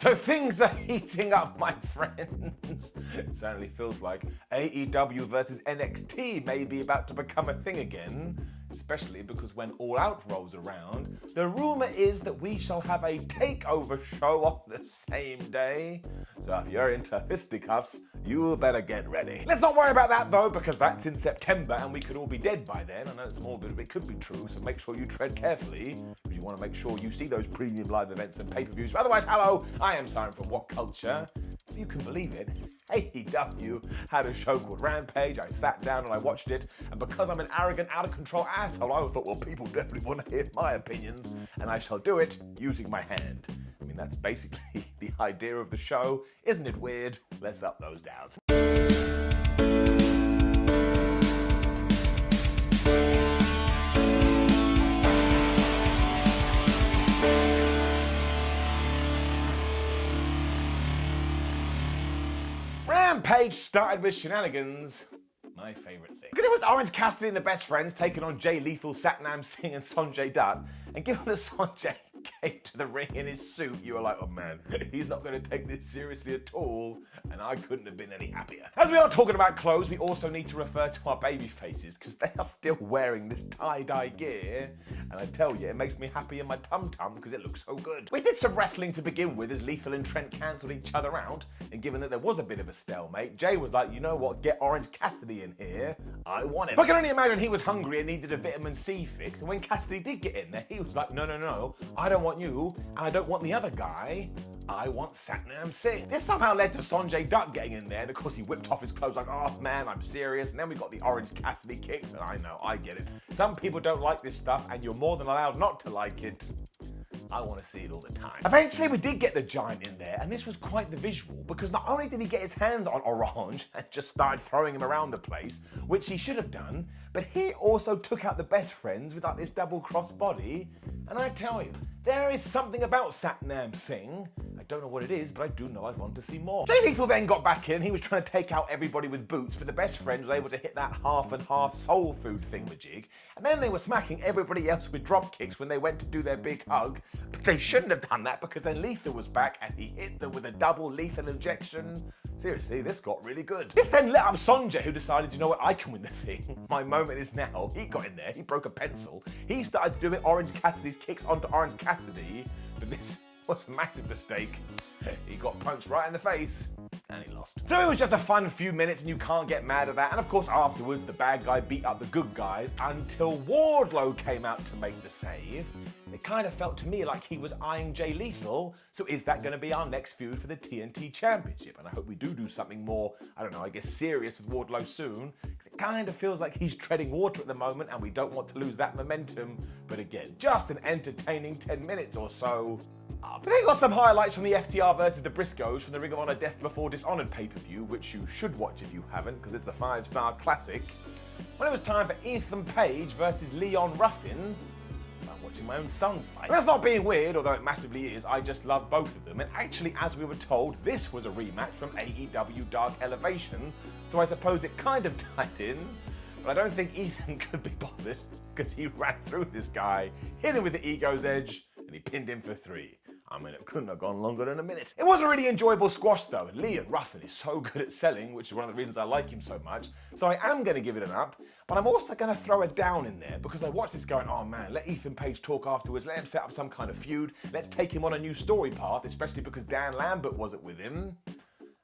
So things are heating up, my friends. It certainly feels like AEW versus NXT may be about to become a thing again, especially because when All Out rolls around, the rumor is that we shall have a takeover show on the same day. So if you're into fisticuffs, you better get ready. Let's not worry about that though, because that's in September and we could all be dead by then. I know it's morbid, but it could be true, so make sure you tread carefully, because you want to make sure you see those premium live events and pay-per-views. But otherwise, hello, I am Simon from WhatCulture. If you can believe it, AEW had a show called Rampage. I sat down and I watched it, and because I'm an arrogant, out-of-control asshole, I thought, well, people definitely want to hear my opinions, and I shall do it using my hand. I mean, that's basically the idea of the show. Isn't it weird? Let's up those downs. Rampage started with shenanigans, my favourite thing. Because it was Orange Cassidy and the Best Friends taking on Jay Lethal, Satnam Singh and Sonjay Dutt, and given that Sonjay came to the ring in his suit, you were like, oh man, he's not going to take this seriously at all, and I couldn't have been any happier. As we are talking about clothes, we also need to refer to our baby faces, because they are still wearing this tie-dye gear, and I tell you, it makes me happy in my tum-tum because it looks so good. We did some wrestling to begin with as Lethal and Trent cancelled each other out, and given that there was a bit of a stalemate, Jay was like, you know what, get Orange Cassidy in here, I want it. But I can only imagine he was hungry and needed a vitamin C fix, and when Cassidy did get in there, he was like, no, I don't want you, and I don't want the other guy, I want Satnam Singh. This somehow led to Sonjay Dutt getting in there, and of course he whipped off his clothes like, oh man, I'm serious, and then we got the Orange Cassidy kicks, and I know, I get it. Some people don't like this stuff, and you're more than allowed not to like it. I want to see it all the time. Eventually we did get the Giant in there, and this was quite the visual, because not only did he get his hands on Orange and just started throwing him around the place, which he should have done, but he also took out the Best Friends with like this double cross body, and I tell you, there is something about Satnam Singh. I don't know what it is, but I do know I want to see more. Jay Lethal then got back in. He was trying to take out everybody with boots, but the Best Friends were able to hit that half and half soul food thingamajig. And then they were smacking everybody else with drop kicks when they went to do their big hug. But they shouldn't have done that because then Lethal was back and he hit them with a double lethal injection. Seriously, this got really good. This then lit up Sonjay, who decided, you know what, I can win the thing. My moment is now. He got in there, he broke a pencil. He started doing Orange Cassidy's kicks onto Orange Cassidy, but this was a massive mistake. He got punched right in the face, and he lost. So it was just a fun few minutes, and you can't get mad at that. And of course, afterwards, the bad guy beat up the good guys until Wardlow came out to make the save. It kind of felt to me like he was eyeing Jay Lethal, so is that going to be our next feud for the TNT Championship? And I hope we do something more, I don't know, I guess serious with Wardlow soon, because it kind of feels like he's treading water at the moment, and we don't want to lose that momentum. But again, just an entertaining 10 minutes or so. But then you got some highlights from the FTR versus the Briscoes from the Ring of Honor Death Before Dishonored pay-per-view, which you should watch if you haven't, because it's a 5-star classic. When it was time for Ethan Page versus Leon Ruffin, I'm watching my own son's fight. And that's not being weird, although it massively is, I just love both of them. And actually, as we were told, this was a rematch from AEW Dark Elevation, so I suppose it kind of tied in. But I don't think Ethan could be bothered, because he ran through this guy, hit him with the Ego's Edge, and he pinned him for 3. I mean, it couldn't have gone longer than a minute. It was a really enjoyable squash though, and Leon Ruffin is so good at selling, which is one of the reasons I like him so much. So I am going to give it an up, but I'm also going to throw a down in there, because I watched this going, oh man, let Ethan Page talk afterwards, let him set up some kind of feud, let's take him on a new story path, especially because Dan Lambert wasn't with him.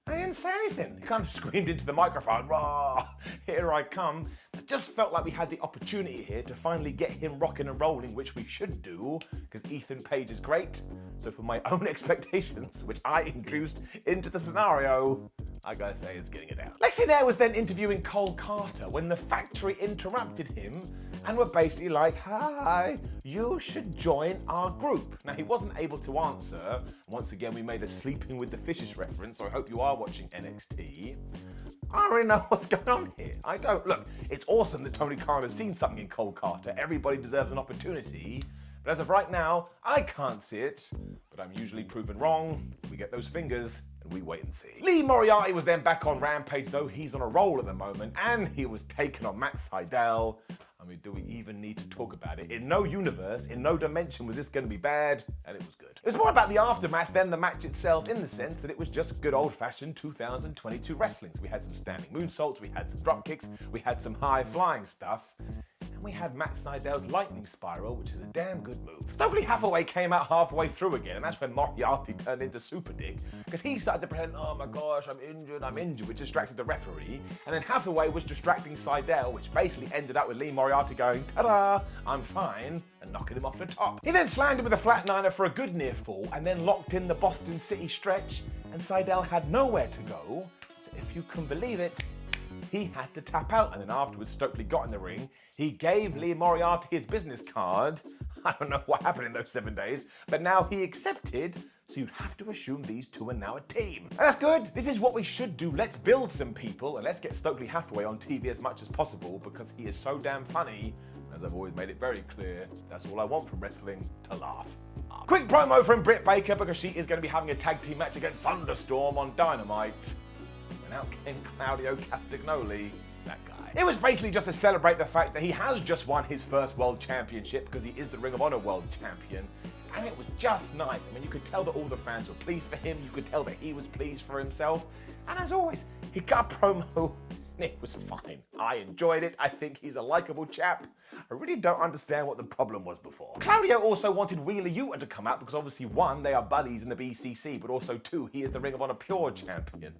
I didn't say anything. He kind of screamed into the microphone, rah, here I come. It just felt like we had the opportunity here to finally get him rocking and rolling, which we should do, because Ethan Page is great. So for my own expectations, which I introduced into the scenario, I gotta say it's getting it out. Lexi Nair was then interviewing Cole Carter when the factory interrupted him and were basically like, hi, you should join our group. Now, he wasn't able to answer. Once again, we made a Sleeping with the Fishes reference, so I hope you are watching NXT. I don't really know what's going on here. I don't. Look, it's awesome that Tony Khan has seen something in Cole Carter. Everybody deserves an opportunity. But as of right now, I can't see it. But I'm usually proven wrong. We get those fingers and we wait and see. Lee Moriarty was then back on Rampage, though. He's on a roll at the moment, and he was taking on Matt Sydal. I mean, do we even need to talk about it? In no universe, in no dimension was this going to be bad, and it was good. It was more about the aftermath than the match itself, in the sense that it was just good old-fashioned 2022 wrestling. So we had some standing moonsaults, we had some drop kicks, we had some high-flying stuff, and we had Matt Sydal's lightning spiral, which is a damn good move. Stokely Hathaway came out halfway through again, and that's when Moriarty turned into Super Dick, because he started to pretend, oh my gosh, I'm injured, which distracted the referee, and then Hathaway was distracting Sydal, which basically ended up with Lee Moriarty going, ta-da, I'm fine, and knocking him off the top. He then slammed him with a flatliner for a good near fall, and then locked in the Boston City stretch, and Sydal had nowhere to go, so if you can believe it, he had to tap out, and then afterwards Stokely got in the ring. He gave Lee Moriarty his business card. I don't know what happened in those 7 days, but now he accepted, so you'd have to assume these two are now a team. And that's good. This is what we should do. Let's build some people, and let's get Stokely Hathaway on TV as much as possible, because he is so damn funny. As I've always made it very clear, that's all I want from wrestling, to laugh. Quick promo from Britt Baker, because she is going to be having a tag team match against Thunderstorm on Dynamite. And out came Claudio Castagnoli, that guy. It was basically just to celebrate the fact that he has just won his first World Championship, because he is the Ring of Honor World Champion. And it was just nice. I mean, you could tell that all the fans were pleased for him. You could tell that he was pleased for himself. And as always, he got a promo. It was fine. I enjoyed it. I think he's a likable chap. I really don't understand what the problem was before. Claudio also wanted Wheeler Yuta to come out because obviously, one, they are buddies in the BCC, but also two, he is the Ring of Honor Pure Champion.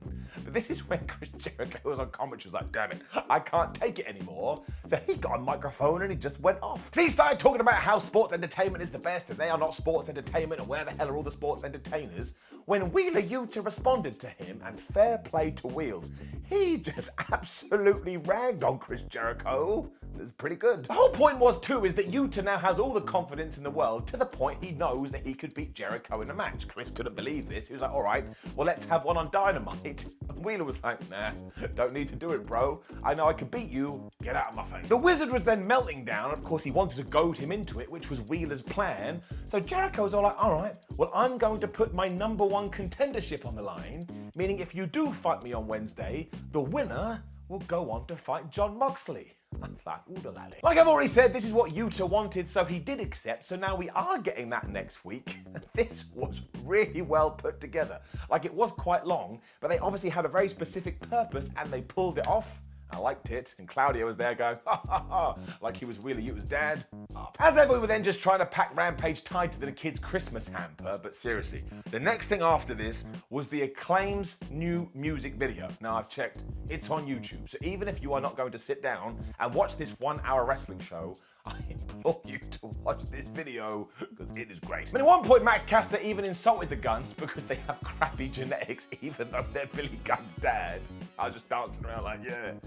But this is when Chris Jericho was on commentary, was like, damn it, I can't take it anymore. So he got a microphone and he just went off. So he started talking about how sports entertainment is the best and they are not sports entertainment and where the hell are all the sports entertainers. When Wheeler Yuta responded to him, and fair play to Wheels, he just absolutely ragged on Chris Jericho. It was pretty good. The whole point was too is that Yuta now has all the confidence in the world to the point he knows that he could beat Jericho in a match. Chris couldn't believe this. He was like, all right, well, let's have one on Dynamite. And Wheeler was like, nah, don't need to do it, bro. I know I can beat you. Get out of my face. The Wizard was then melting down. Of course, he wanted to goad him into it, which was Wheeler's plan. So Jericho was all like, all right, well, I'm going to put my #1 contendership on the line, meaning if you do fight me on Wednesday, the winner will go on to fight Jon Moxley. That's like, ooh, laddie. Like I've already said, this is what Yuta wanted, so he did accept, so now we are getting that next week. And this was really well put together. Like, it was quite long, but they obviously had a very specific purpose, and they pulled it off. I liked it, and Claudio was there going, ha ha ha, like he was Wheeler Yuta's dad. Up. As ever, we were then just trying to pack Rampage tied to the kids' Christmas hamper, but seriously, the next thing after this was the Acclaimed's new music video. Now, I've checked, it's on YouTube, so even if you are not going to sit down and watch this 1-hour wrestling show, I implore you to watch this video, because it is great. I mean, at one point, Max Caster even insulted the Guns because they have crappy genetics, even though they're Billy Gunn's dad. I was just dancing around like,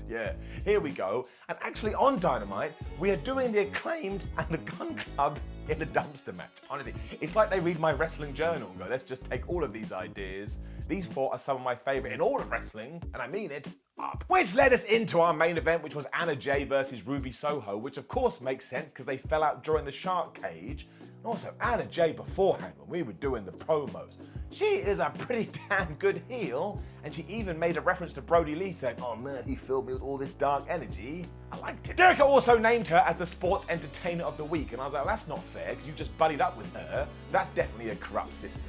yeah, here we go. And actually, on Dynamite, we are doing the Acclaimed and the Gun Club in a dumpster match. Honestly, it's like they read my wrestling journal and go, let's just take all of these ideas. These 4 are some of my favorite in all of wrestling, and I mean it, up. Which led us into our main event, which was Anna Jay versus Ruby Soho, which of course makes sense because they fell out during the Shark Cage. And also, Anna Jay beforehand, when we were doing the promos, she is a pretty damn good heel, and she even made a reference to Brody Lee saying, oh man, he filled me with all this dark energy. I liked it. Jericho also named her as the Sports Entertainer of the Week, and I was like, that's not fair, because you just buddied up with her. That's definitely a corrupt system.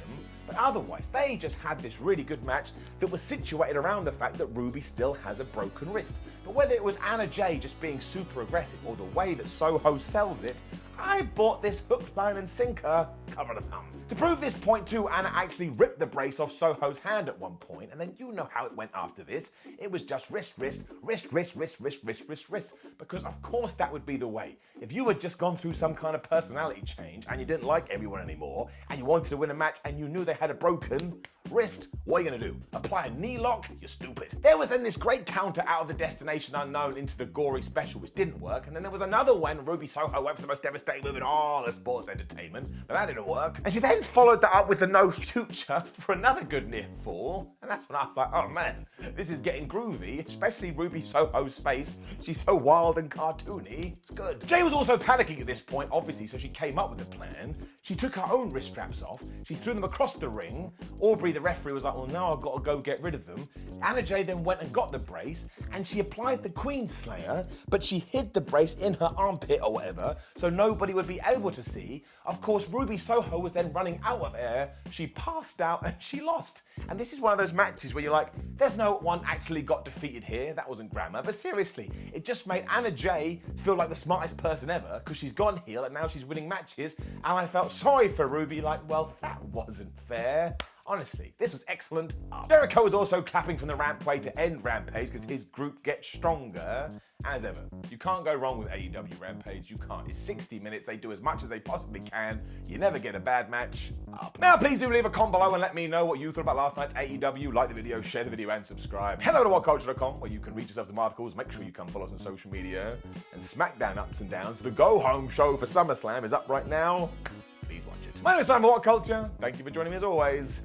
But otherwise, they just had this really good match that was situated around the fact that Ruby still has a broken wrist. But whether it was Anna Jay just being super aggressive or the way that Soho sells it, I bought this hook, line, and sinker cover of thumbs. To prove this point too, Anna actually ripped the brace off Soho's hand at one point, and then you know how it went after this. It was just wrist, wrist, wrist, wrist, wrist, wrist, wrist, wrist, wrist. Because of course that would be the way. If you had just gone through some kind of personality change and you didn't like everyone anymore, and you wanted to win a match and you knew they had a broken wrist, what are you gonna do? Apply a knee lock? You're stupid. There was then this great counter out of the Destination Unknown into the gory special, which didn't work, and then there was another when Ruby Soho went for the most devastating move in all the sports entertainment, but that didn't work. And she then followed that up with the No Future for another good near fall, and that's when I was like, oh man, this is getting groovy, especially Ruby Soho's face. She's so wild and cartoony, it's good. Jay was also panicking at this point, obviously, so she came up with a plan. She took her own wrist straps off, she threw them across the ring. Aubrey, the the referee was like, well, now I've got to go get rid of them. Anna Jay then went and got the brace, and she applied the Queen Slayer, but she hid the brace in her armpit or whatever, so nobody would be able to see. Of course, Ruby Soho was then running out of air. She passed out and she lost. And this is one of those matches where you're like, there's no one actually got defeated here. That wasn't grammar. But seriously, it just made Anna Jay feel like the smartest person ever because she's gone heel and now she's winning matches. And I felt sorry for Ruby, like, well, that wasn't fair. Honestly, this was excellent. Jericho was also clapping from the rampway to end Rampage because his group gets stronger. As ever, you can't go wrong with AEW Rampage. You can't. It's 60 minutes. They do as much as they possibly can. You never get a bad match. Now, please do leave a comment below and let me know what you thought about last night's AEW. Like the video, share the video, and subscribe. Head over to WhatCulture.com where you can read yourself some articles. Make sure you come follow us on social media. And SmackDown Ups and Downs, the go-home show for SummerSlam, is up right now. Please watch it. My name is Simon for WhatCulture. Thank you for joining me as always.